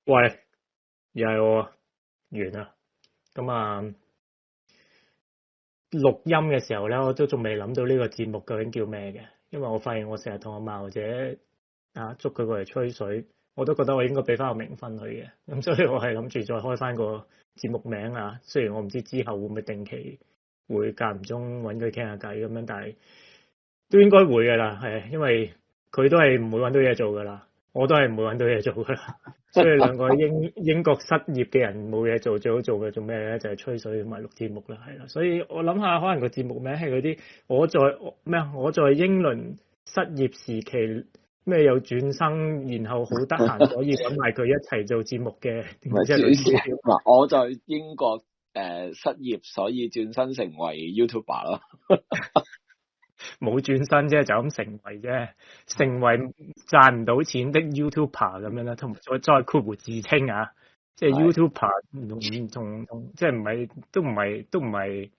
喂，又係我完啦。咁啊，錄音嘅時候咧，我都仲未諗到呢個節目究竟叫咩嘅，因為我發現我成日同阿茂姐捉佢過嚟吹水，我都覺得我應該俾翻個名分佢嘅，咁所以我係諗住再開翻個節目名啊。雖然我唔知之後會唔會定期會間唔中揾佢傾下偈咁樣，但係都應該會㗎啦，係因為佢都係唔會揾到嘢做㗎啦。我都係唔會揾到嘢做噶啦，所以兩個英國失業嘅人冇嘢做，最好做嘅做咩咧？就係吹水同埋錄節目啦，係啦。所以我諗下，可能個節目名係嗰啲我在英倫失業時期咩又轉生，然後好得閒，所以揾埋佢一齊做節目嘅。嗱，我在英國失業，所以轉身成為 YouTuber 咯。冇轉身啫，就咁成為啫，成為賺唔到錢的 YouTuber 咁樣啦，同再括弧自稱啊，即係 YouTuber 唔同，即係唔係都唔係，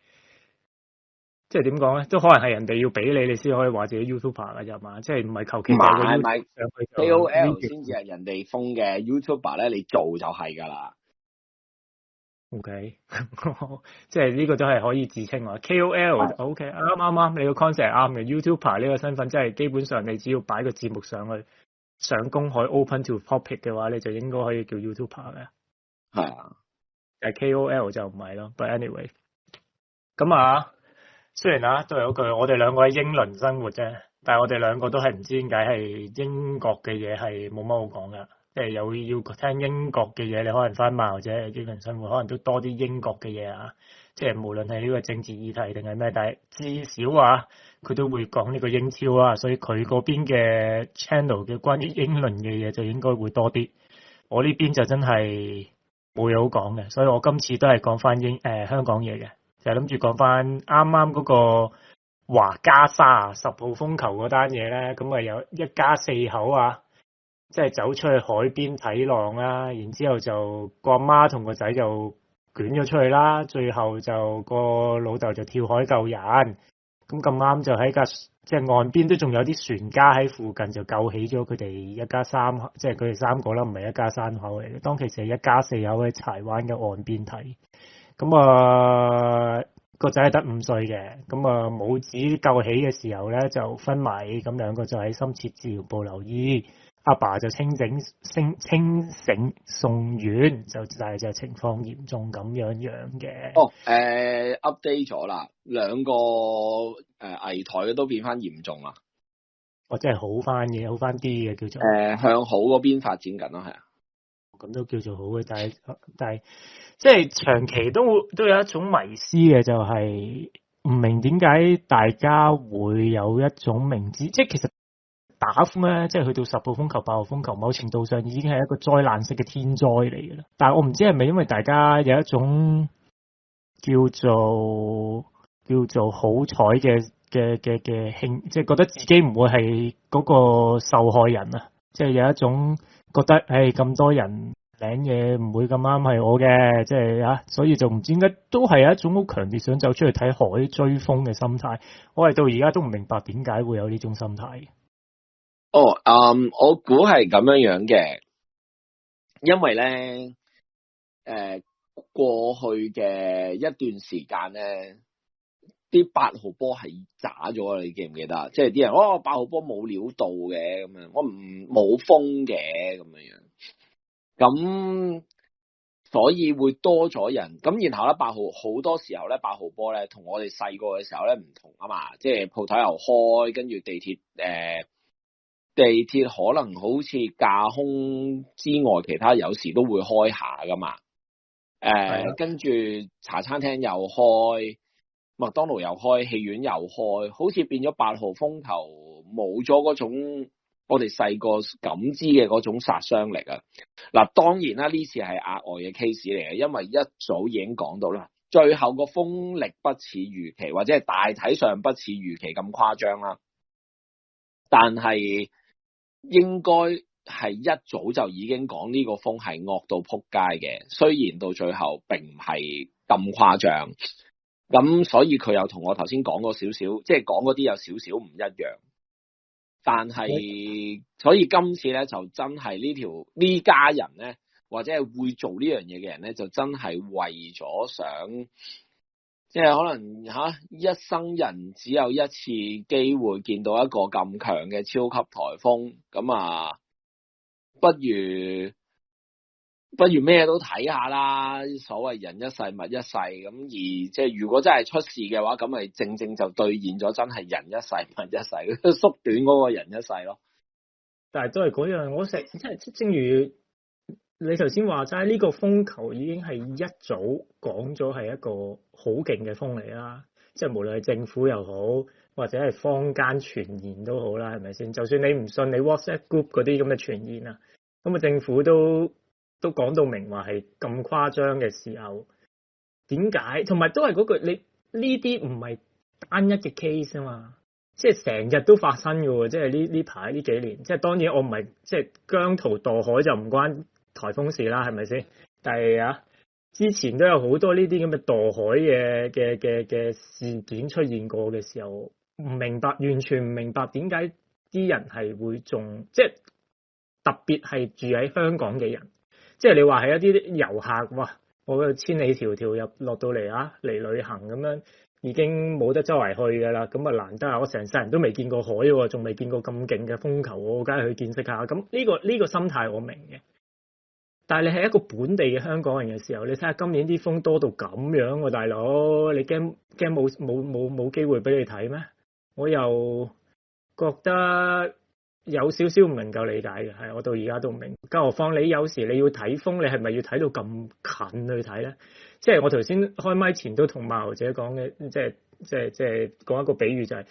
即係點講咧？都可能係人哋要俾你先可以話自己 YouTuber 㗎啫嘛，即係唔係求其掟個 YouTube 上去 KOL 先至係人哋封嘅 YouTuber 咧，你做就係噶啦。OK， 即係呢個都係可以自稱話 KOL。OK， 啱，你個 concept 係啱嘅。YouTuber 呢個身份，即係基本上你只要擺個節目上去，上公海 open to public 嘅話，你就應該可以叫 YouTuber 嘅。係啊，但係 KOL 就唔係咯。But anyway， 咁啊，雖然都係嗰句，我哋兩個喺英倫生活啫，但係我哋兩個都係唔知點解係英國嘅嘢係冇乜好講噶。即係又要聽英國嘅嘢，你可能翻馬或者英倫生活，可能都多啲英國嘅嘢啊。即係無論係呢個政治議題定係咩，但係至少佢都會講呢個英超啊，所以佢嗰邊嘅 channel 嘅關於英倫嘅嘢就應該會多啲。我呢邊就真係冇嘢好講嘅，所以我今次都係講翻香港嘢嘅，就係諗住講翻啱啱嗰個華加沙10號風球嗰單嘢咧，咁啊有一家4口啊。即係走出去海邊睇浪啦，然之後就個阿媽同個仔就捲咗出去啦，最後就個老豆就跳海救人，咁咁啱就喺即係岸邊都仲有啲船家喺附近就救起咗佢哋一家3口，即係佢哋3個啦，唔係一家3口嚟嘅。當其時係一家4口喺柴灣嘅岸邊睇，咁個仔係得5歲嘅，咁母子救起嘅時候咧就昏迷，咁兩個就喺深切治療部留醫。阿爸就清醒送院，但係就情況嚴重咁樣嘅。update 咗啦，兩個危殆嘅都變翻嚴重啦。即係好翻啲嘅叫做。向好嗰邊發展緊咯，係啊。咁都叫做好嘅，但係即係長期都有一種迷思嘅，就係唔明點解大家會有一種明知，即係其實。打風咧，即係去到10號風球、8號風球，某程度上已經係一個災難式嘅天災嚟嘅啦。但係我唔知係咪因為大家有一種叫做好彩嘅興，即係覺得自己唔會係嗰個受害人啊！即係有一種覺得，咁多人領嘢唔會咁啱係我嘅，即係所以就唔知點解都係有一種好強烈想走出去睇海追風嘅心態。我係到而家都唔明白點解會有呢種心態。我估係咁樣嘅，因為咧，過去嘅一段時間咧，啲8號波係渣咗，你記唔記得？即係啲人8號波冇料到嘅咁樣，我冇風嘅咁樣，咁所以會多咗人，咁然後咧8號好多時候咧8號波咧，同我哋細個嘅時候咧唔同啊嘛，即係鋪頭又開，跟住地鐵可能好似架空之外，其他有時都會開下噶嘛。跟住茶餐廳又開，麥當勞又開，戲院又開，好似變咗8號風球冇咗嗰種我哋細個感知嘅嗰種殺傷力啊。嗱，當然啦，呢次係額外嘅 case 嚟嘅，因為一早已經講到啦，最後個風力不似預期，或者係大體上不似預期咁誇張啦。但係應該係一早就已經講呢個風係惡到撲街嘅，雖然到最後並唔係咁誇張，咁所以佢又同我頭先講過少少，即係講嗰啲有少少唔一樣。但係所以今次咧就真係呢家人咧或者係會做呢樣嘢嘅人咧，就真係為咗想，即係可能一生人只有一次機會見到一個咁強嘅超級颱風，咁啊，不如咩都睇下啦，所謂人一世物一世，咁而即係如果真係出事嘅話，咁咪正正就兌現咗真係人一世物一世，縮短嗰個人一世咯。但係都係嗰樣，我成即係正如你頭先話齋，呢個風球已經係一早講咗係一個好勁嘅風嚟啦。即係無論係政府又好，或者係坊間傳言都好啦，係咪先？就算你唔信你 WhatsApp group 嗰啲咁嘅傳言啊，咁啊政府都講到明話係咁誇張嘅時候，點解？同埋都係嗰句，你呢啲唔係單一嘅 case 啊嘛，即係成日都發生嘅喎。即係呢排呢幾年，即係當然我唔係即係姜濤墮海就唔關颱風事啦，係咪先？但係之前都有好多呢啲咁嘅墮海嘅事件出現過嘅時候，唔明白，完全唔明白點解啲人係會中，即係特別係住喺香港嘅人。即係你話係一啲遊客，哇！我千里迢迢入落到嚟嚟旅行咁樣，已經冇得周圍去㗎啦。咁啊難得我成世人都未見過海喎，仲未見過咁勁嘅風球，我梗係去見識下。咁呢個心態我明嘅。但係你係一個本地嘅香港人嘅時候，你睇下今年啲風多到咁樣喎，大佬，你驚冇機會俾你睇咩？我又覺得有少少唔能夠理解嘅，係我到而家都唔明。更何況你有時你要睇風，你係咪要睇到咁近去睇咧？即係我頭先開麥前都同馬豪姐講嘅，即係講一個比喻就係，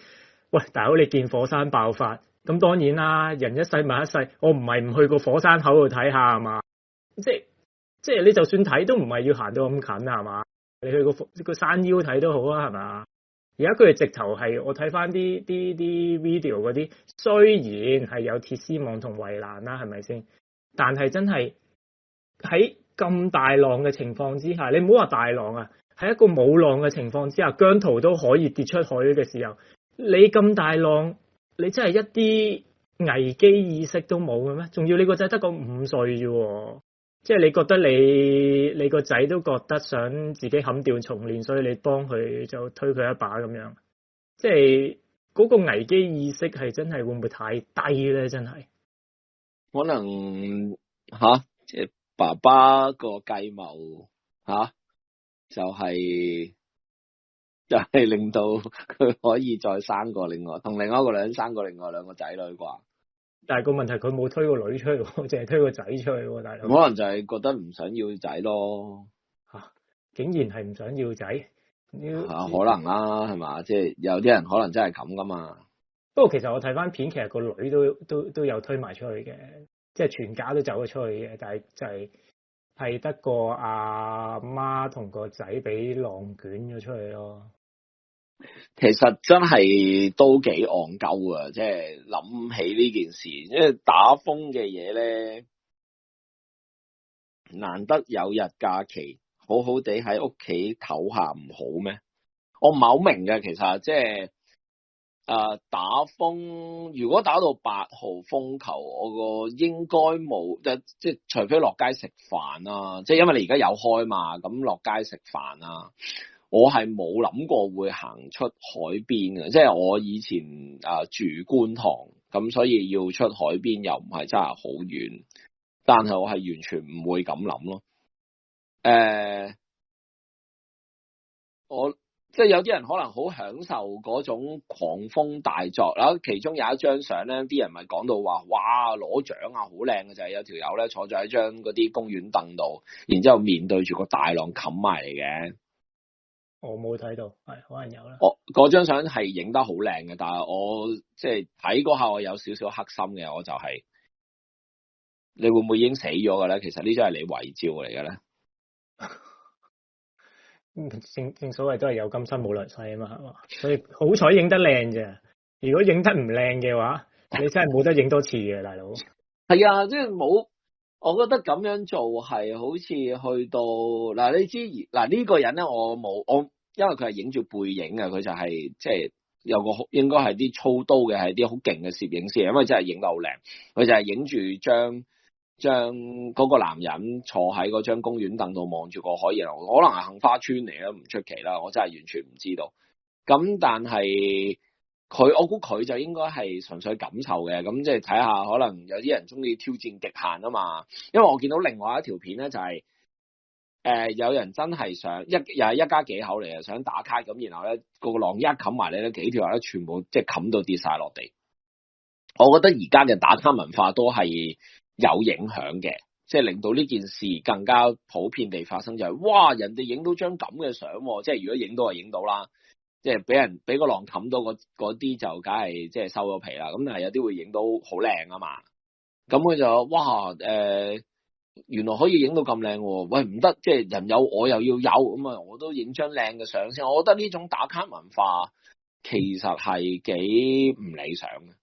喂，大佬，你見火山爆發，咁當然啦，人一世物一世，我唔係唔去個火山口度睇下係嘛？即係你就算睇都唔係要行到咁近啊，係嘛？你去個山腰睇都好啊，係嘛？而家佢哋直頭係我睇翻啲 video 嗰啲，雖然係有鐵絲網同圍欄啦，係咪先？但係真係喺咁大浪嘅情況之下，你唔好話大浪啊，喺一個冇浪嘅情況之下，姜濤都可以跌出海嘅時候，你咁大浪，你真係一啲危機意識都冇嘅咩？仲要你個仔得個5歲啫，即係你覺得你個仔都覺得想自己砍掉重練，所以你幫佢就推佢一把咁樣，即係嗰個危機意識係真係會唔會太低咧？真係可能即係爸爸個計謀就係令到佢可以再生個另外一個女人生過另外兩個仔女啩。但係個問題佢冇推個女出去，淨係推個仔出去，大佬。可能就係覺得唔想要仔咯。竟然係唔想要仔。可能啦，係嘛？即係有啲人可能真係咁噶嘛。不過其實我睇翻片，其實個女都有推埋出去嘅，即係全家都走咗出去嘅，但係就係得個阿媽同個仔俾浪捲咗出去咯。其實真係都幾戇鳩啊！即係諗起呢件事，因為打風嘅嘢咧，難得有日假期，好好地喺屋企唞下唔好咩？我唔係好明嘅，其實即係打風，如果打到8號風球，我個應該冇，即係除非落街食飯啊，即係因為你而家有開嘛，咁落街食飯啊。我係冇諗過會行出海邊嘅，即係我以前住觀塘，咁所以要出海邊又唔係真係好遠，但係我係完全唔會咁諗咯。我即係有啲人可能好享受嗰種狂風大作啦，其中有一張相咧，啲人咪講到話，哇，攞獎啊，好靚嘅就係有條友咧坐咗喺張嗰啲公園凳度，然之後面對住個大浪冚埋嚟嘅。我冇睇到，係可能有啦。嗰張相係影得好靚嘅，但係我即係睇嗰下，我有少少黑心嘅，我就係你會唔會已經死咗嘅咧？其實呢張係你遺照嚟嘅咧。正所謂都係有今生冇來世啊嘛，係嘛？所以好彩影得靚啫。如果影得唔靚嘅話，你真係冇得影多次嘅，大佬。係啊，即係冇。我覺得咁樣做係好似去到嗱，你知嗱呢個人咧，我因為佢係影住背影啊，佢就係即係有個應該係啲操刀嘅，係啲好勁嘅攝影師，因為真係影得好靚。佢就係影住張將嗰個男人坐喺嗰張公園凳度望住個海，然後可能係杏花村嚟啦，唔出奇啦，我真係完全唔知道。咁但係我估佢就應該係純粹感受嘅，咁即係睇下可能有啲人中意挑戰極限啊嘛。因為我見到另外一條片咧就係、有人真係想又係一家幾口嚟嘅，想打卡咁，然後咧個浪一冚埋你咧，幾條人咧全部即係冚到跌晒落地。我覺得而家嘅打卡文化都係有影響嘅，即係令到呢件事更加普遍地發生，就係哇人哋影到張咁嘅相，即係如果影到就影到啦，即係俾個浪冚到嗰啲就梗係即係收咗皮啦。咁但係有啲會影到好靚啊嘛，咁佢就哇原來可以影到咁靚喎，喂唔得，即係人有我又要有，咁啊我都影張靚嘅相先。我覺得呢種打卡文化其實係幾唔理想嘅。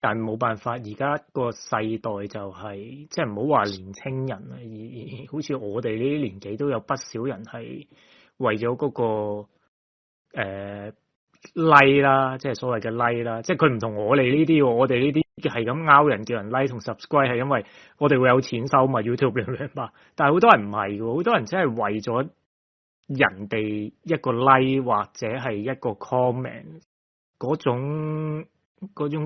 但冇辦法，而家個世代就係即係唔好話年青人啦，而好似我哋呢啲年紀都有不少人係為咗嗰個like 啦，即係所謂嘅 like 啦，即係佢唔同我哋呢啲喎，我哋呢啲係咁拗人叫人 like 同 subscribe 係因為我哋會有錢收嘛 YouTube 你明嘛？但係好多人唔係喎，好多人真係為咗人哋一個 like 或者係一個 comment 嗰種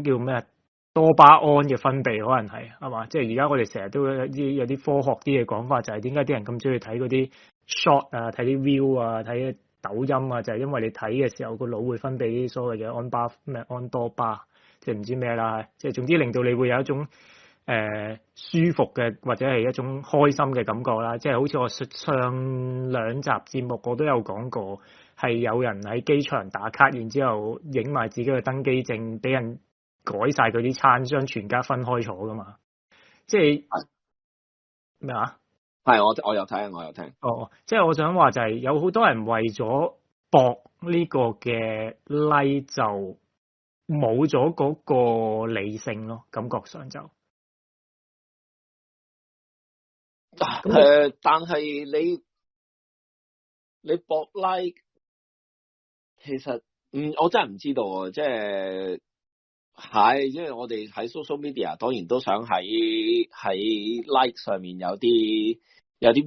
叫咩多巴胺嘅分泌可能係嘛？即係而家我哋成日都有啲科學啲嘅講法，就係點解啲人咁中意睇嗰啲 short 啊，睇啲 view 啊，睇抖音啊，就係因為你睇嘅時候個腦會分泌啲所謂嘅安多巴，即係唔知咩啦，即係總之令到你會有一種舒服嘅或者係一種開心嘅感覺啦。即係好似我上兩集節目我都有講過，係有人喺機場打卡，然之後影埋自己嘅登機證，俾人改晒佢啲餐，將全家分開坐噶嘛。即係咩話？係我有睇，我有聽。哦，即係我想話就係有好多人為咗博呢個嘅 like 就冇咗嗰個理性咯，感覺上就但係你博 like 其實我真係唔知道啊，即係因為我哋喺 social media 當然都想喺 like 上面有啲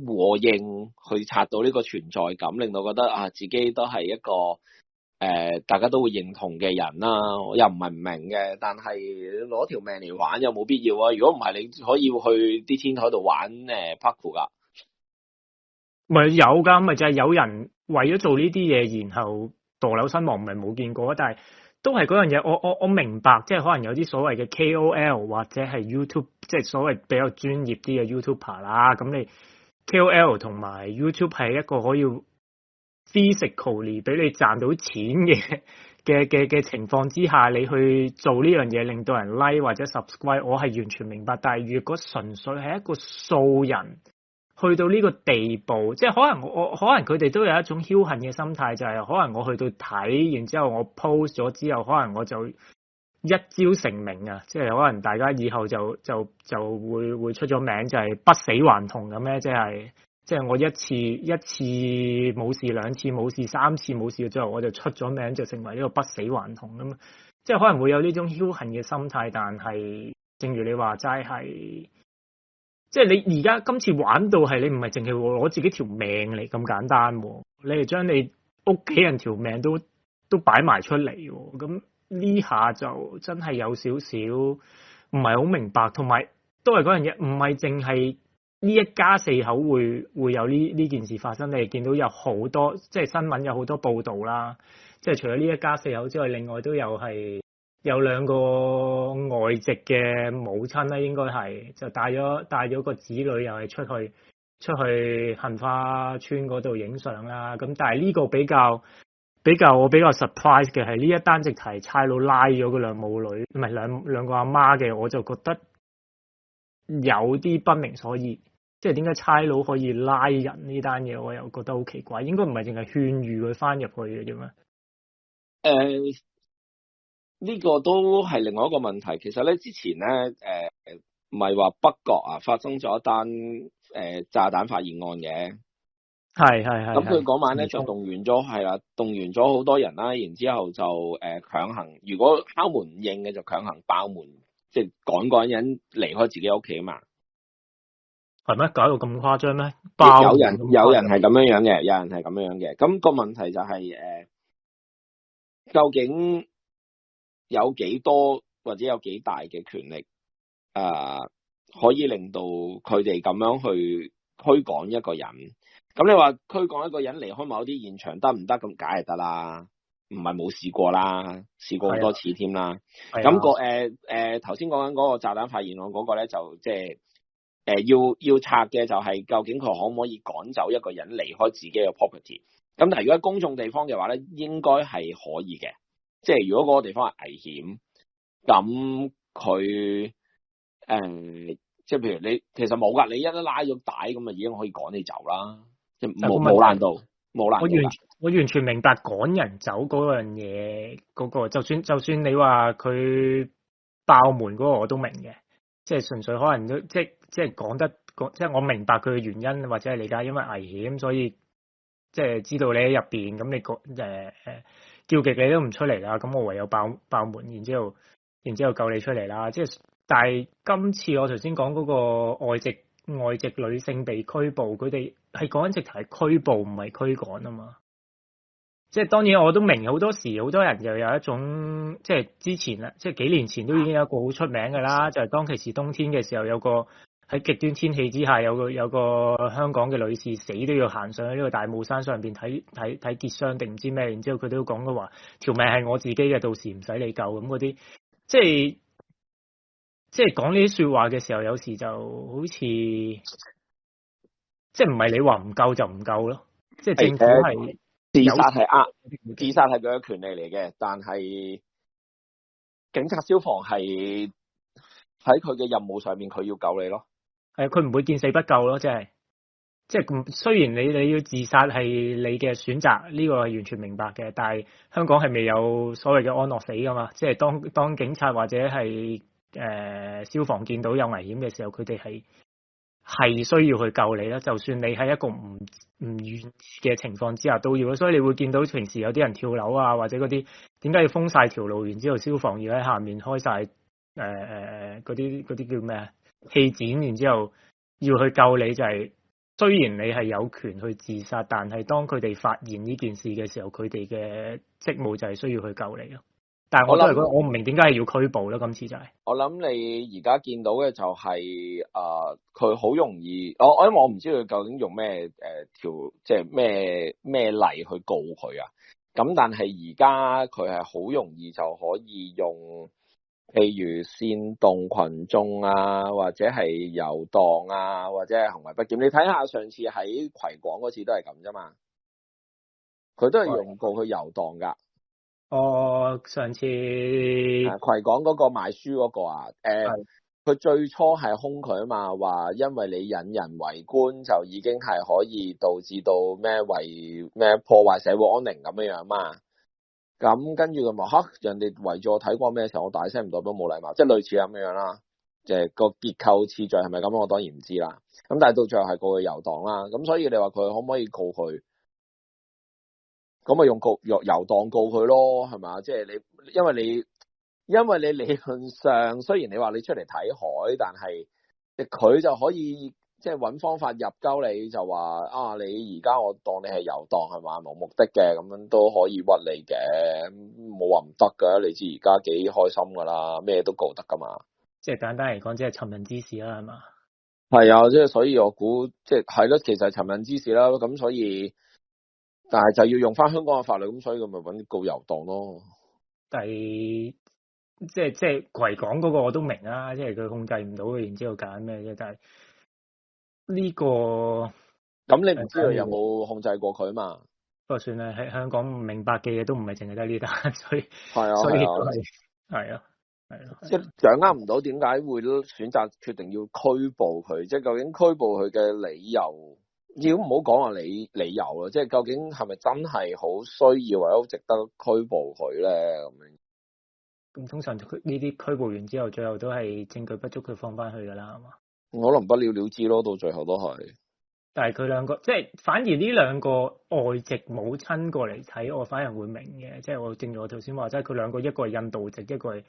和應去刷到呢個存在感，令到覺得啊自己都係一個大家都會認同嘅人啦。我又唔係唔明嘅，但係攞條命嚟玩又冇必要啊。如果唔係，你可以去啲天台度玩parkour 噶。咪有噶，咪就係有人為咗做呢啲嘢，然後墮樓身亡，唔係冇見過，但係都係嗰樣嘢。我明白，即係可能有啲所謂嘅 KOL 或者係 YouTube，即係所謂比較專業啲嘅 YouTuber 啦。咁你 KOL 同埋 YouTube 係一個可以 physically 俾你賺到錢嘅情況之下，你去做呢樣嘢令到人 like 或者 subscribe， 我係完全明白。但係如果純粹係一個素人去到呢個地步，即係可能佢哋都有一種僥倖嘅心態，就係可能我去到睇，然之後我 post 咗之後，可能我就一朝成名啊！即係可能大家以後就會出咗名，就係不死還童咁咧，即係我一次冇事，兩次冇事，三次冇事，最後我就出咗名，就成為呢個不死還童咁。即係可能會有呢種僥倖嘅心態，但係正如你話齋係。即係你而家今次玩到係你唔係淨係攞自己條命嚟咁簡單，你係將你屋企人條命都擺埋出嚟，咁呢下就真係有少少唔係好明白，同埋都係嗰樣嘢，唔係淨係呢一家四口會有呢件事發生，你哋見到有好多即係新聞有好多報道啦，即係除咗呢一家四口之外，另外都有兩個外籍嘅母親咧，應該係就帶咗個子女又係出去杏花村嗰度影相啦。咁但係呢個比較我比較 surprise 嘅係呢一單直提差佬拉咗嗰兩母女，唔係兩個阿媽嘅，我就覺得有啲不明所以。即係點解差佬可以拉人呢單嘢，我又覺得好奇怪。應該唔係淨係勸喻佢翻入去嘅啫咩？呢個都係另外一個問題。其實咧，之前咧，唔係話北角啊發生咗一單炸彈發現案嘅，係。咁佢嗰晚咧就動員咗好多人啦，然之後就強行，如果敲門唔應嘅就強行爆門，即係趕嗰人離開自己屋企啊嘛。係咩？搞到咁誇張咩？爆有人係咁樣樣嘅，有人係咁樣樣嘅。咁個問題就係究竟有幾多或者有幾大嘅權力可以令到佢哋咁樣去驅趕一個人？咁你話驅趕一個人離開某啲現場得唔得？咁梗係得啦，唔係冇試過啦，試過好多次添啦。咁頭先講緊嗰個炸彈發現案嗰個咧，就即係要拆嘅就係究竟佢可唔可以趕走一個人離開自己嘅 property？ 咁但係如果喺公眾地方嘅話咧，應該係可以嘅。即係如果嗰個地方係危險，咁佢即係譬如你其實冇㗎，你一拉咗帶咁啊，已經可以趕你走啦，即係冇難度，冇難度。我完全明白趕人走嗰樣嘢，嗰個就算你話佢爆門嗰個我都明嘅，即係純粹可能都即係講即係我明白佢嘅原因或者係理解，因為危險所以即係知道你喺入邊，咁你叫極你都唔出嚟啦，咁我唯有爆門，然之後救你出嚟啦。即係但係今次我頭先講嗰個外籍女性被拘捕，佢哋係講緊直頭係拘捕，唔係驅趕啊嘛。即係當然我都明，好多時好多人又有一種即係之前啦，即係幾年前都已經有一個好出名嘅啦，就係當其時冬天嘅時候，有個喺極端天氣之下，有個香港嘅女士死都要行上去呢個大帽山上邊睇結霜定唔知咩，然之後佢都講嘅話條命係我自己嘅，到時唔使你救咁嗰啲，即係講呢啲說話嘅時候，有時就好似即係唔係你話唔救就唔救咯，即係政府係。自殺係佢嘅權利嚟嘅，但係警察消防係喺佢嘅任務上面，佢要救你咯。係佢唔會見死不救咯，即係雖然你要自殺係你嘅選擇，呢個係完全明白嘅，但係香港係未有所謂嘅安樂死噶嘛，即係當警察或者係消防見到有危險嘅時候，佢哋係需要去救你啦，就算你喺一個唔願意嘅情況之下都要，所以你會見到平時有啲人跳樓啊，或者嗰啲點解要封晒條路，然之後消防要喺下面開晒嗰啲叫咩啊氣墊，然之後要去救你，就係雖然你係有權去自殺，但係當佢哋發現呢件事嘅時候，佢哋嘅職務就係需要去救你咯。但係我都係覺得我唔明點解係要拘捕咯，今次就係。我諗你而家見到嘅就係佢好容易，因為我唔知佢究竟用咩即係咩例去告佢啊。咁但係而家佢係好容易就可以用，譬如煽動群眾啊，或者係遊蕩啊，或者係行為不檢。你睇下上次喺葵廣嗰次都係咁啫嘛，佢都係用告佢遊蕩噶。上次葵港嗰個賣書嗰個啊，佢最初係兇佢啊嘛，話因為你引人圍觀就已經係可以導致到咩破壞社會安寧咁樣嘛。咁跟住佢話人哋圍住我睇過咩時候，我大聲唔代表冇禮貌，即係類似咁樣啦。即係個結構次序係咪咁，我當然唔知啦。咁但係到最後係告佢遊蕩啦。咁所以你話佢可唔可以告佢？咁咪用遊蕩告佢咯，係嘛？即係你，因為你理論上雖然你話你出嚟睇海，但係佢就可以即係揾方法入鳩你，就話你而家我當你係遊蕩係嘛，無目的嘅，咁樣都可以屈你嘅，冇話唔得噶。你知而家幾開心噶啦，咩都告得噶嘛。即係簡單嚟講，即係尋釁滋事啦，係嘛？係啊，即係所以我估即係咯，其實係尋釁滋事啦。咁所以。但係就要用翻香港嘅法律，咁所以佢咪揾告遊蕩咯。但係即係葵港嗰個我都明啦，即係佢控制唔到，然之後揀咩啫？但係呢個咁你唔知佢有冇控制過佢嘛？不過算啦，喺香港唔明白嘅嘢都唔係淨係得呢單，所以係啊，即係掌握唔到點解會選擇決定要拘捕佢，即係究竟拘捕佢嘅理由。要唔好講話理由咯，即係究竟係咪真係好需要或者好值得拘捕佢咧？咁樣咁通常呢啲拘捕完之後，最後都係證據不足，佢放翻去噶啦，係嘛？可能不了了之咯，到最後都係。但係佢兩個即係反而呢兩個外籍母親過嚟睇，我反而會明嘅。即係我正如我頭先話，即係佢兩個一個係印度籍，一個係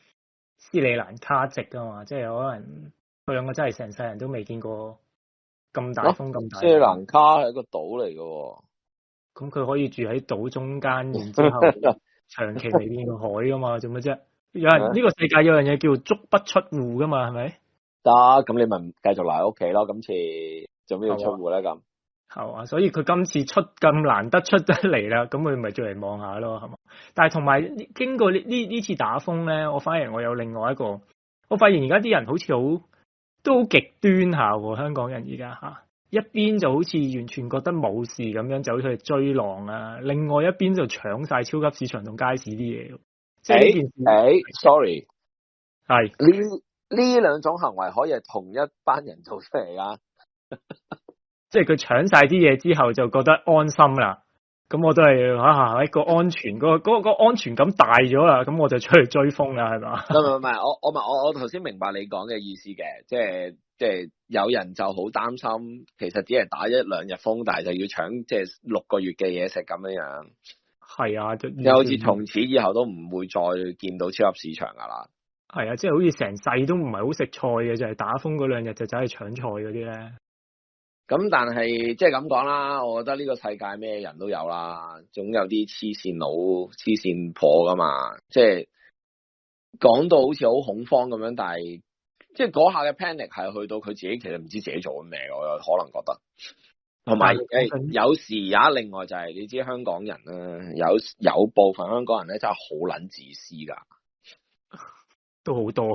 斯里蘭卡籍噶嘛，即係可能佢兩個真係成世人都未見過咁大風咁大。斯里蘭卡係一個島嚟嘅喎。咁佢可以住喺島中間，然之後長期未見過海噶嘛？做乜啫？有人呢個世界有樣嘢叫足不出戶噶嘛？係咪？得，咁你咪繼續留喺屋企咯。今次做咩要出戶咧？咁係啊，所以佢今次出咁難得出得嚟啦，咁佢咪再嚟望下咯，係嘛？但係同埋經過呢次打風咧，我反而我有另外一個，我發現而家啲人好似都好極端下喎，香港人而家嚇。一邊就好似完全覺得冇事咁樣走出去追浪啊，另外一邊就搶晒超級市場同街市啲嘢。即係呢件事sorry， 係呢兩種行為可以係同一班人做出嚟噶。即係佢搶晒啲嘢之後就覺得安心啦。咁我都係一個安全嗰個安全感大咗啦。咁我就出去追風啦，係嘛？唔係，我頭先明白你講嘅意思嘅，即係有人就好擔心，其實只係打一兩日風，但係就要搶即係6個月嘅嘢食咁樣樣。係啊，就好似從此以後都唔會再見到超級市場噶啦。係啊，即係好似成世都唔係好食菜嘅，就係打風嗰2日就走去搶菜嗰啲咧。咁但係即係咁講啦，我覺得呢個世界咩人都有啦，總有啲黐線佬、黐線婆噶嘛。即係講到好似好恐慌咁樣，但係即係嗰下嘅 panic 係去到佢自己其實唔知自己做緊咩，我有可能覺得。同埋有時另外就係你知香港人咧，有部分香港人咧真係好撚自私噶，都好多。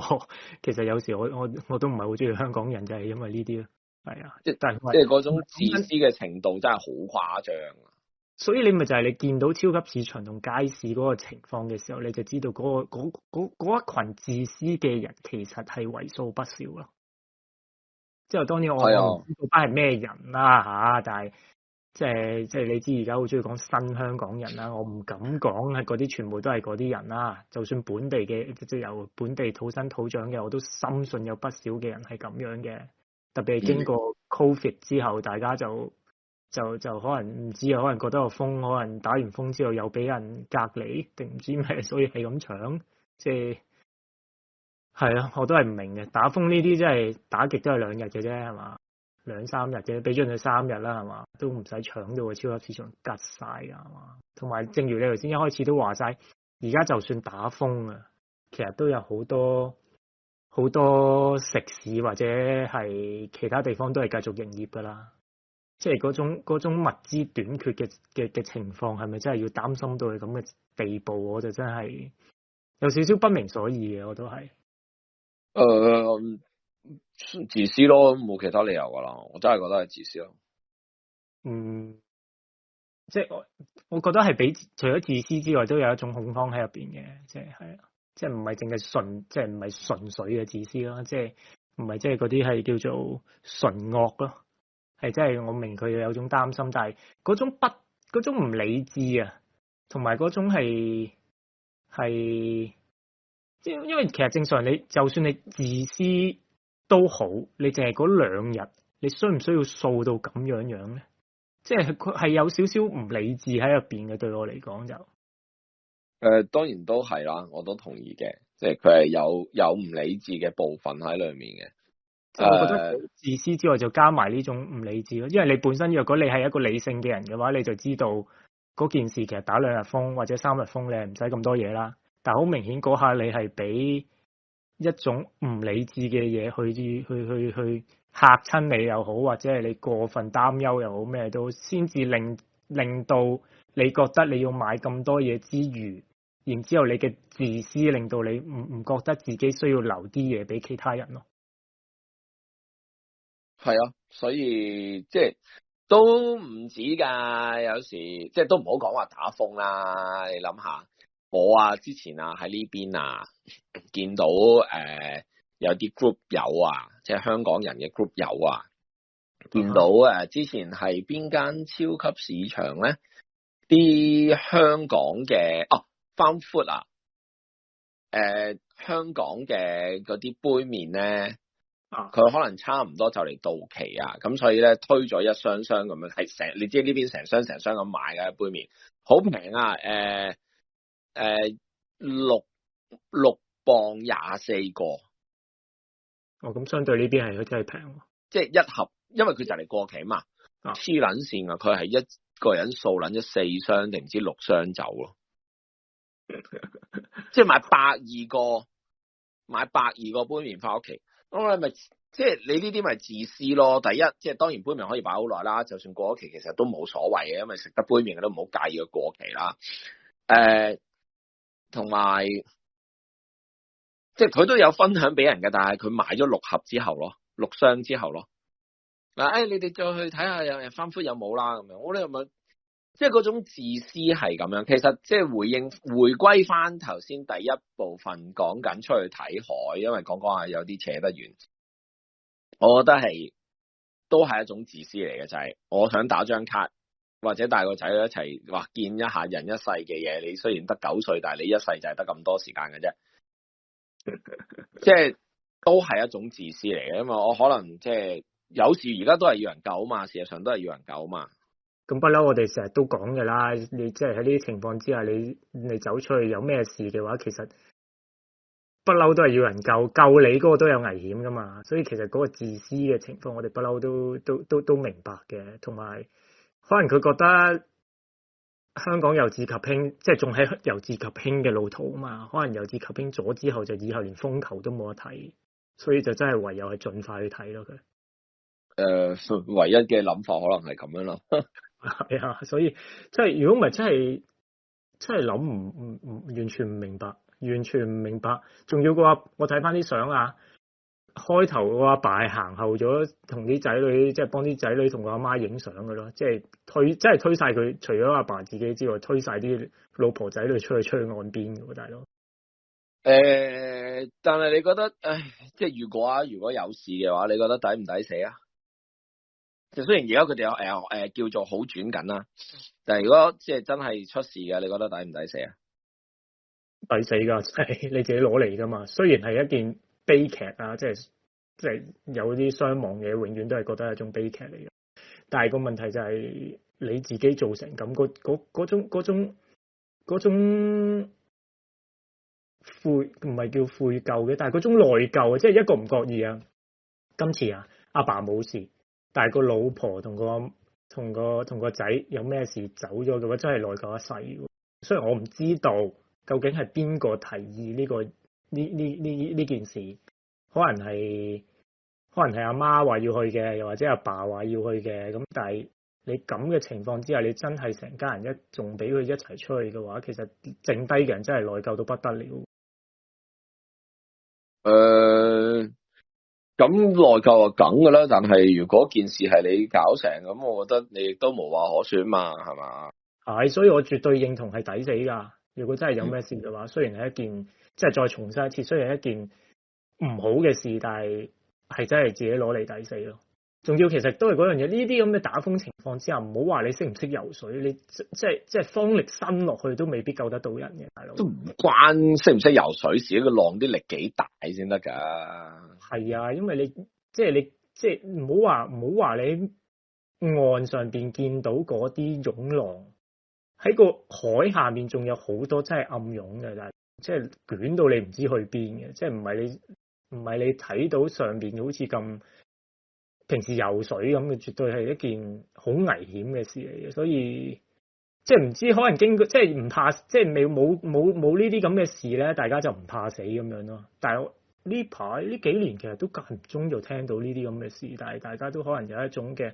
其實有時我都唔係好中意香港人，就係因為呢啲咯。係啊，即係嗰種自私嘅程度真係好誇張啊！所以你咪就係你見到超級市場同街市嗰個情況嘅時候，你就知道嗰一群自私嘅人其實係為數不少咯。之後當然我唔知道班係咩人啦嚇，但係即係你知而家好中意講新香港人啦，我唔敢講係嗰啲全部都係嗰啲人啦。就算本地嘅即係由本地土生土長嘅，我都深信有不少嘅人係咁樣嘅。特別係經過 Covid 之後，大家就可能唔知啊，可能覺得個風可能打完風之後又俾人隔離定唔知咩，所以係咁搶。即係啊，我都係唔明嘅。打風呢啲真係打極都係2日嘅啫，係嘛？2-3日啫，俾咗佢3日啦，係嘛？都唔使搶到個超級市場吉晒㗎，係嘛？同埋正如你頭先一開始都話晒，而家就算打風啊，其實都有好多食肆或者係其他地方都係繼續營業㗎啦。即係嗰種物資短缺嘅情況，係咪真係要擔心到係咁嘅地步？我就真係有少少不明所以嘅，我都係。自私咯，冇其他理由㗎啦。我真係覺得係自私咯。即係我覺得係比除咗自私之外，都有一種恐慌喺入邊嘅，即係即係唔係淨係純，即係唔係純粹嘅自私咯，即係唔係即係嗰啲係叫做純惡咯，係即係我明佢有種擔心，但係嗰種唔理智啊，同埋嗰種係即係因為其實正常你就算你自私都好，你淨係嗰2日，你需唔需要掃到咁樣咧？即係佢係有少少唔理智喺入邊嘅，對我嚟講就。當然都係啦，我都同意嘅，即係佢係有唔理智嘅部分喺裏面嘅。我覺得自私之外，就加埋呢種唔理智咯。因為你本身若果你係一個理性嘅人嘅話，你就知道嗰件事其實打2日風或者3日風，你係唔使咁多嘢啦。但係好明顯嗰下你係俾一種唔理智嘅嘢去嚇親你又好，或者係你過分擔憂又好，咩都先至令到你覺得你要買咁多嘢之餘，然之後你嘅自私令到你唔覺得自己需要留啲嘢俾其他人咯。係啊，所以即係都唔止㗎，有時即係都唔好講話打風啦。你諗下，我之前喺呢邊見到有啲 group 友即係香港人嘅 group 友見到之前係邊間超級市場咧？啲香港嘅Farm Food 香港嘅嗰啲杯麵咧。佢可能差唔多就嚟到期咁所以咧推咗一箱箱咁樣，係你知呢邊成箱咁買嘅杯麵，好平6磅24個。咁相對呢邊係真係平，即係一盒因為佢就嚟過期嘛，黐撚線啊！佢係一個人掃撚咗4箱定唔知6箱酒咯，即係買120個杯麵翻屋企，咁你咪即係你呢啲咪自私咯。第一，即係當然杯麵可以擺好耐啦，就算過咗期其實都冇所謂嘅，因為食得杯麵嘅都唔好介意佢過期啦。同埋即係佢都有分享俾人嘅，但係佢買咗6盒之後咯，6箱之後咯。嗱，你哋再去睇下有人翻灰有冇啦咁樣，我哋係咪即係嗰種自私係咁樣？其實即係回歸翻頭先第一部分講緊出去睇海，因為講下有啲扯得遠。我覺得都係一種自私嚟嘅，就係我想打張卡或者帶個仔女一齊話見一下人一世嘅嘢。你雖然得9歲，但係你一世就係得咁多時間嘅啫，即係都係一種自私嚟嘅。因為我可能即係有時而家都係要人救嘛，事實上都係要人救嘛。咁不嬲，我哋成日都講嘅啦。你即係喺呢啲情況之下，你走出去有咩事嘅話，其實不嬲都係要人救你嗰個都有危險噶嘛。所以其實嗰個自私嘅情況，我哋不嬲都明白嘅。同埋可能佢覺得香港由治及興，即係仲喺由治及興嘅路途啊嘛。可能由治及興咗之後，就以後連風球都冇得睇，所以就真係唯有係盡快去睇咯佢。唯一嘅諗法可能係咁樣咯。係啊，所以即係如果唔係真係諗唔完全唔明白，完全唔明白。仲要嘅話，我睇翻啲相啊，開頭個阿爸係行後咗，同啲仔女即係幫啲仔女同個阿媽影相嘅咯，即係推晒佢，除咗阿爸自己之外，推晒啲老婆仔女出去岸邊嘅喎，大佬。但係你覺得，即係如果有事嘅話，你覺得抵唔抵死啊？就雖然而家佢哋有叫做好轉緊啦，但係如果即係真係出事嘅，你覺得抵唔抵死啊？抵死㗎，即係你自己攞嚟㗎嘛。雖然係一件悲劇啊，即係有啲傷亡嘅，永遠都係覺得係一種悲劇嚟嘅。但係個問題就係你自己造成咁嗰種悔，唔係叫悔疚嘅，但係嗰種內疚啊，即係一個唔覺意啊。今次啊，阿爸冇事。但係個老婆同個仔有咩事走咗嘅話，真係內疚一世。雖然我唔知道究竟係邊個提議呢件事，可能係阿媽話要去嘅，又或者阿爸話要去嘅。咁但係你咁嘅情況之下，你真係成家人仲俾佢一齊出去嘅話，其實剩低嘅人真係內疚到不得了。咁內疚係梗噶啦，但係如果件事係你搞成咁，我覺得你亦都無話可說嘛，係嘛？係，所以我絕對認同係抵死噶。如果真係有咩事嘅話，雖然係一件即係再重申一次，雖然係一件唔好嘅事，但係真係自己攞嚟抵死咯。仲要其實都係嗰樣嘢，呢啲咁嘅打風情況之下，唔好話你識唔識游水，你即係方力伸落去都未必救得到人嘅，大佬。都唔關識唔識游水事，個浪啲力幾大先得噶。係啊，因為你即係唔好話你岸上邊見到嗰啲湧浪，喺個海下面仲有好多真係暗湧嘅，但係即係捲到你唔知去邊嘅，即係唔係你睇到上邊好似咁。平時游水咁嘅，絕對係一件好危險嘅事嚟嘅，所以即係唔知可能經過即係唔怕，即係冇呢啲咁嘅事咧，大家就唔怕死咁樣咯。但係呢排呢幾年其實都間唔中就聽到呢啲咁嘅事，但係大家都可能有一種嘅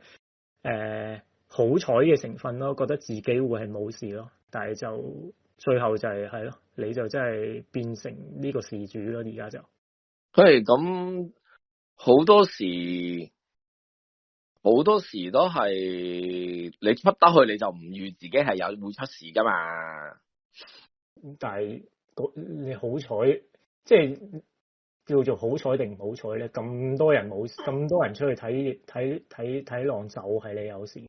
好彩嘅成分咯，覺得自己會係冇事咯，但係就最後就係咯，你就真係變成呢個事主咯，而家就係咁好多時。好多時都係你出得去，你就唔預自己係會出事噶嘛。但係你好彩，即係叫做好彩定唔好彩咧？咁多人出去睇浪，就係你有事。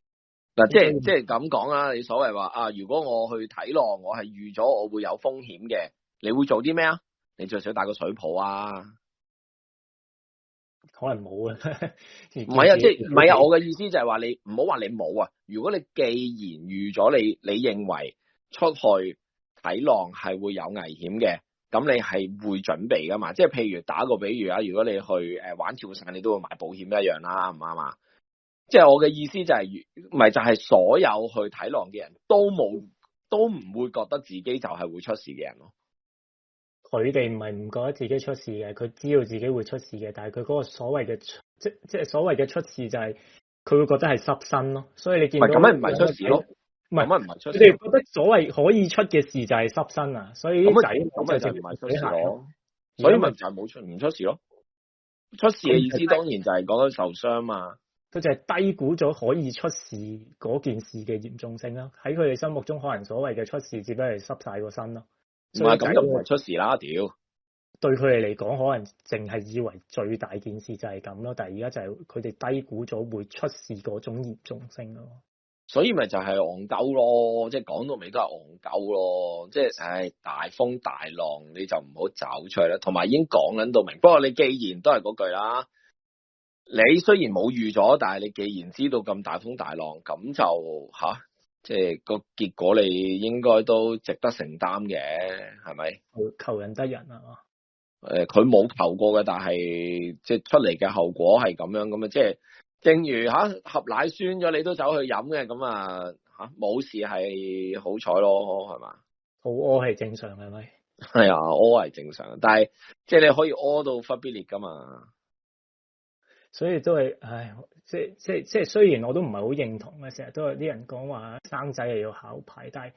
嗱，即係咁講啦。你所謂話啊，如果我去睇浪，我係預咗我會有風險嘅，你會做啲咩啊？你最少帶個水泡啊。可能冇啊，唔係啊，即係唔係啊？我嘅意思就係話你唔好話你冇啊。如果你既然預咗你認為出去睇浪係會有危險嘅，咁你係會準備噶嘛？即係譬如打個比喻啊，如果你去玩跳傘，你都會買保險一樣啦，唔啱嘛？即係我嘅意思就係、咪就係所有去睇浪嘅人都唔會覺得自己就係會出事嘅人咯。佢哋唔係唔覺得自己出事嘅，佢知道自己會出事嘅，但係佢嗰個所謂嘅即係所謂嘅出事就係佢會覺得係濕身咯。所以你見到咁咪唔係出事咯？唔係咁咪唔係出佢事。哋覺得所謂可以出嘅事就係濕身啊，所以啲仔咁咪就唔係出事咯。而所以咪就係唔出事咯。出事嘅意思當然就係講緊受傷嘛。佢就係低估咗可以出事嗰件事嘅嚴重性啦。喺佢哋心目中，可能所謂嘅出事只不過係濕晒個身咯。唔係咁就唔係出事啦，屌！對佢哋嚟講，可能淨係以為最大件事就係咁咯，但係而家就係佢哋低估咗會出事嗰種嚴重性咯。所以咪就係戇鳩咯，即係講到尾都係戇鳩咯，即係大風大浪你就唔好走出去啦。同埋已經講緊到明，不過你既然都係嗰句啦，你雖然冇預咗，但係你既然知道咁大風大浪，咁就即係個結果你應該都值得承擔嘅，係咪？求人得人啊！佢冇求過嘅，但係即係出嚟嘅後果係咁樣咁啊！即係正如盒奶酸咗，你都走去飲嘅，咁啊冇事係好彩咯，係嘛？肚屙係正常係咪？係啊，屙係正常，但係即係你可以屙到忽必烈噶嘛？所以都係，唉，即係雖然我都唔係好認同嘅，成日都有啲人講話生仔係要考牌，但係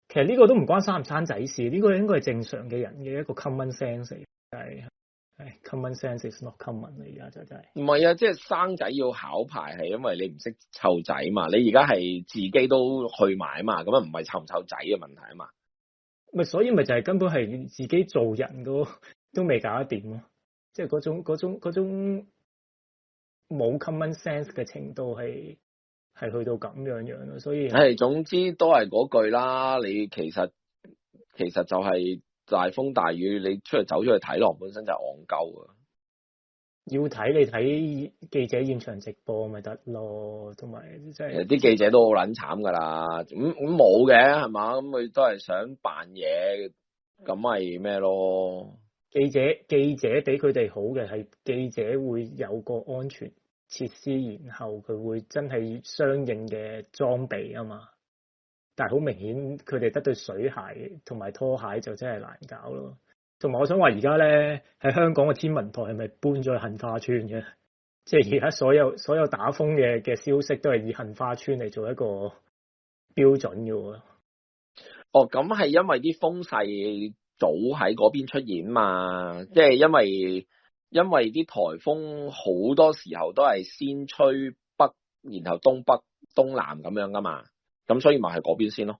其實呢個都唔關生唔生仔事，呢個應該係正常嘅人嘅一個 common sense 嚟，係 common sense is not common 而家就真係。唔係啊，即係生仔要考牌係因為你唔識湊仔嘛，你而家係自己都去埋啊嘛，咁啊唔係湊唔湊仔嘅問題啊嘛。咪所以咪就係根本係自己做人都未搞得掂咯，即係嗰種冇 common sense 嘅程度係去到咁樣咯，所以總之都係嗰句啦。你其實就係大風大雨，你走出去睇浪本身就係戇鳩啊！要睇你睇記者現場直播咪得咯，同埋即係啲記者都好撚慘噶啦，咁冇嘅係嘛？咁佢都係想扮嘢，咁咪咩咯？記者比佢哋好嘅係記者會有個安全設施，然後佢會真係相應嘅裝備啊嘛。但係好明顯，佢哋得對水鞋同埋拖鞋就真係難搞咯。同埋我想話，而家咧喺香港嘅天文台係咪搬咗去杏花村嘅？即係而家所有打風嘅消息都係以杏花村嚟做一個標準嘅喎。哦，咁係因為啲風勢早喺嗰邊出現嘛，即係因為啲颱風好多時候都係先吹北，然後東北、東南咁樣噶嘛，咁所以咪係嗰邊先咯，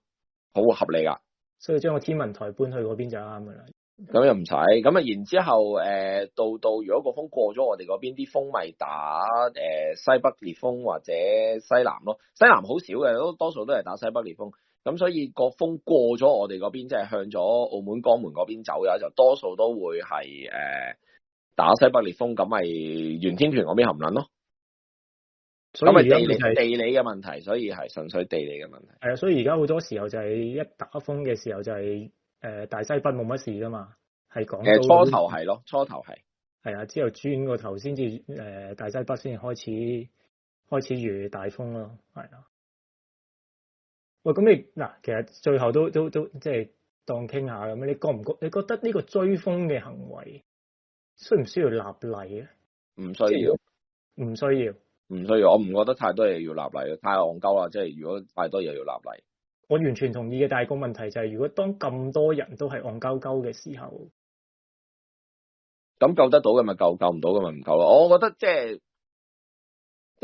好合理噶。所以將個天文台搬去嗰邊就啱噶啦。咁又唔使，咁啊然之後到如果個風過咗我哋嗰邊，啲風咪打西北烈風或者西南咯，西南好少嘅，多數都係打西北烈風。咁所以個風過咗我哋嗰邊，即係向咗澳門江門嗰邊走嘅，就多數都會係打西北烈風，咁咪元天團嗰邊含撚咯。咁咪地理嘅問題，所以係純粹地理嘅問題。係啊，所以而家好多時候就係一打風嘅時候就係大西北冇乜事噶嘛，係講初頭係咯，初頭係啊，之後轉個頭先至大西北先至開始遇大風咯，係啊。喂，咁你嗱，其實最後都即係當傾下咁，你覺得呢個追風嘅行為需唔需要立例咧？唔需要，唔需要。我唔覺得太多嘢要立例，太戇鳩啦！即係如果太多嘢要立例，我完全同意嘅。但係個問題就係，如果當咁多人都係戇鳩鳩嘅時候，咁救得到嘅咪救唔到嘅咪唔救咯。我覺得即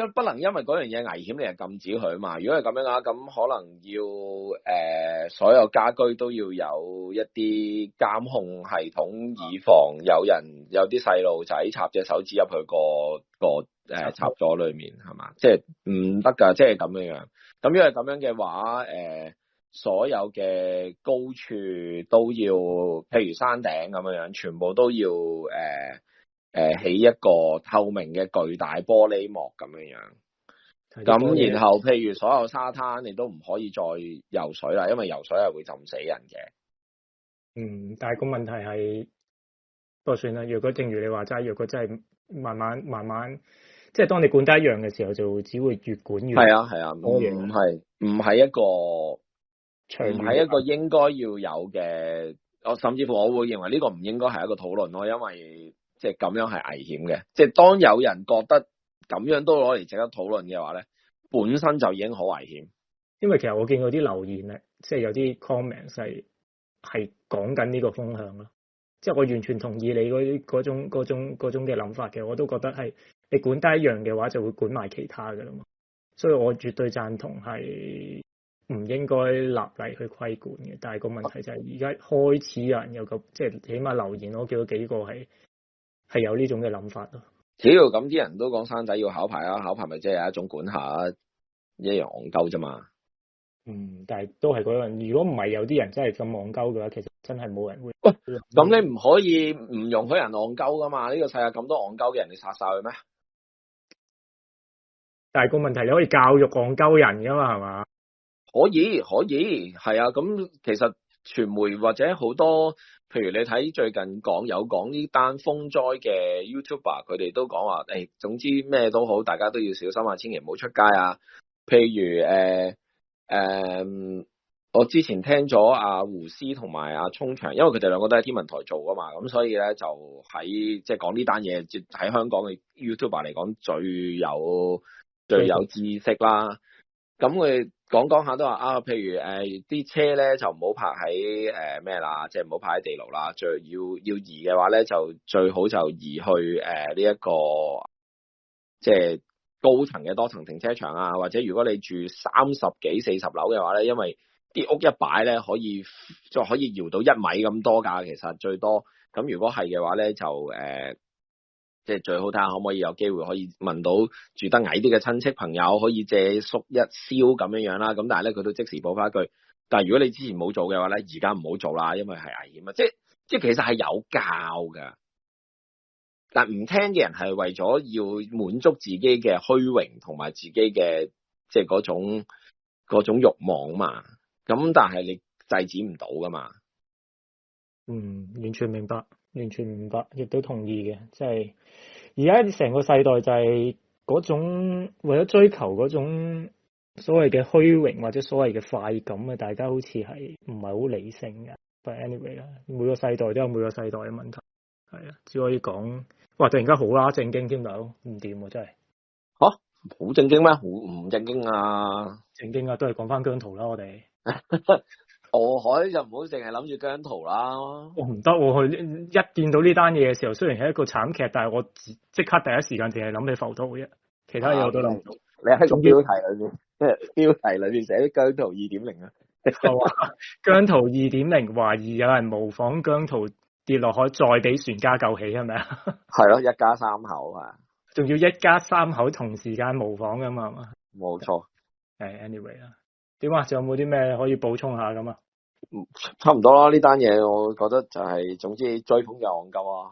係不能因為嗰樣嘢危險，你係禁止佢啊嘛。如果係咁樣嘅話，咁可能要所有家居都要有一啲監控系統，以防有啲細路仔插隻手指入去個插咗裏面，係嘛？即係唔得㗎，即係咁樣。咁如果係咁樣嘅話，所有嘅高處都要，譬如山頂咁樣，全部都要起一個透明嘅巨大玻璃幕咁樣。咁然後譬如所有沙灘你都唔可以再游水啦，因為游水係會浸死人嘅。但係個問題係，不過算啦。如果正如你話齋，如果真係慢慢即係當你管得一樣嘅時候，就只會越管越係啊，多嘢。唔係一個應該要有嘅，我甚至乎我會認為呢個唔應該係一個討論咯，因為即係咁樣係危險嘅。即係當有人覺得咁樣都攞嚟值得討論嘅話咧，本身就已經好危險。因為其實我見過啲留言咧，即係有啲 comment 係講緊呢個風向咯。即係我完全同意你嗰種嘅諗法嘅，我都覺得係你管得一樣嘅話，就會管埋其他㗎啦嘛。所以我絕對贊同係唔應該立例去規管嘅。但係個問題就係而家開始有人有個即係起碼留言，我見到幾個係有呢種嘅諗法咯。只要咁啲人都講生仔要考牌啦，考牌咪即係一種管下一樣戇鳩啫嘛。但係都係嗰樣。如果唔係有啲人真係咁戇鳩嘅話，其實真係冇人會。喂，咁你唔可以唔容許人戇鳩噶嘛？呢個世界咁多戇鳩嘅人，你殺晒佢咩？但係個問題，你可以教育戇鳩人噶嘛？係嘛？可以，係啊。咁其實傳媒或者好多，譬如你睇最近有講呢單風災嘅 YouTuber， 佢哋都講話，總之咩都好，大家都要小心啊，千祈唔好出街啊。譬如我之前聽咗阿胡絲同埋阿聰祥，因為佢哋兩個都係天文台做噶嘛，咁所以咧就喺即係講呢單嘢，喺香港嘅 YouTuber 嚟講最有知識啦。咁佢講下都話啊，譬如啲車咧就唔好泊喺咩啦，即係唔好泊喺地牢啦。最要移嘅話咧，就最好就移去呢一個即係高層嘅多層停車場啊，或者如果你住30幾40樓嘅話咧，因為啲屋一擺咧可以搖到1米咁多㗎，其實最多。咁如果係嘅話咧，就即係最好睇下可唔可以有機會可以問到住得矮啲嘅親戚朋友，可以借宿一宵咁樣啦。咁但係咧佢都即時補翻一句，但係如果你之前冇做嘅話咧，而家唔好做啦，因為係危險啊！即係其實係有教㗎。但唔聽嘅人係為咗要滿足自己嘅虛榮同埋自己嘅即係嗰種慾望嘛。咁但係你制止唔到噶嘛。完全明白，亦都同意嘅。即係而家成個世代就係嗰種為咗追求嗰種所謂嘅虛榮或者所謂嘅快感啊，大家好似係唔係好理性嘅。But anyway 啦，每個世代都有每個世代嘅問題。係啊，只可以講，哇！突然間好啦，正經添到，唔掂喎，真係。吓，好正經咩？好唔正經啊？正經啊，都係講翻姜濤啦，我哋。俄海就唔好淨係諗住姜濤啦。我唔得，佢一見到呢單嘢嘅時候，雖然係一個慘劇，但係我即刻第一時間淨係諗起浮屠嘅啫，其他嘢我都諗唔到。你喺個標題裏面，即係標題裏面寫啲姜濤2.0啊。姜濤2.0，懷疑有人模仿姜濤跌落海，再俾船家救起，係咪啊？係咯，一家三口啊。仲要一家三口同時間模仿噶嘛？係嘛？冇錯。anyway 啦。點啊？仲有冇啲咩可以補充下咁啊？差唔多啦，呢單嘢我覺得就係總之追風就戇鳩啊，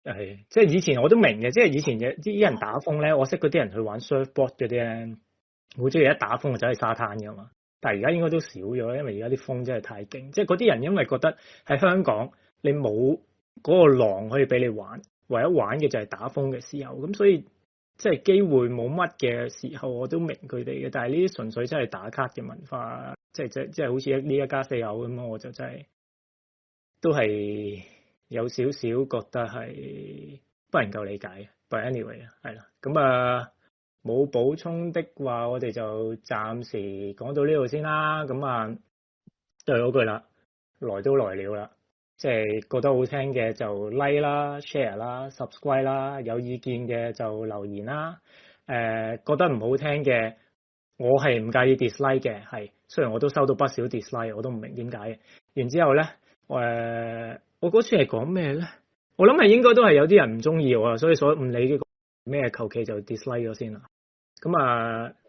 係啊。係，即係以前我都明嘅，即係以前嘅啲人打風咧，我識嗰啲人去玩 surfboard 嗰啲咧，好中意一打風就走去沙灘噶嘛。但係而家應該都少咗，因為而家啲風真係太勁。即係嗰啲人因為覺得喺香港你冇嗰個浪可以俾你玩，唯一玩嘅就係打風嘅時候，咁所以即係機會冇乜嘅時候，我都明佢哋嘅。但係呢啲純粹真係打卡嘅文化，即係好似呢一家四口咁，我就真係都係有少少覺得係不能夠理解嘅。But anyway 係啦，咁冇補充的話，我哋就暫時講到呢度先啦。咁都係嗰句啦，來都來了啦。即係覺得好聽嘅就 like 啦、share 啦、subscribe 啦，有意見嘅就留言啦。覺得唔好聽嘅，我係唔介意 dislike 嘅，係雖然我都收到不少 dislike，我都唔明點解嘅。然之後咧，我嗰次係講咩咧？我諗係應該都係有啲人唔中意我啊，所以唔理咩，求其就 dislike 咗先啦。咁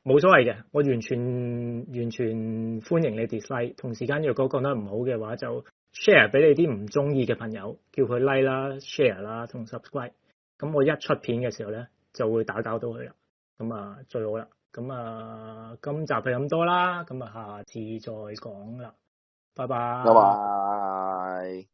冇所謂嘅，我完全歡迎你 dislike。同時間若果講得唔好嘅話，就 share 俾你啲唔中意嘅朋友，叫佢 like 啦、share 啦同 subscribe。咁我一出片嘅時候咧，就會打攪到佢啦。咁最好啦。咁今集係咁多啦。咁下次再講啦。拜拜。拜拜。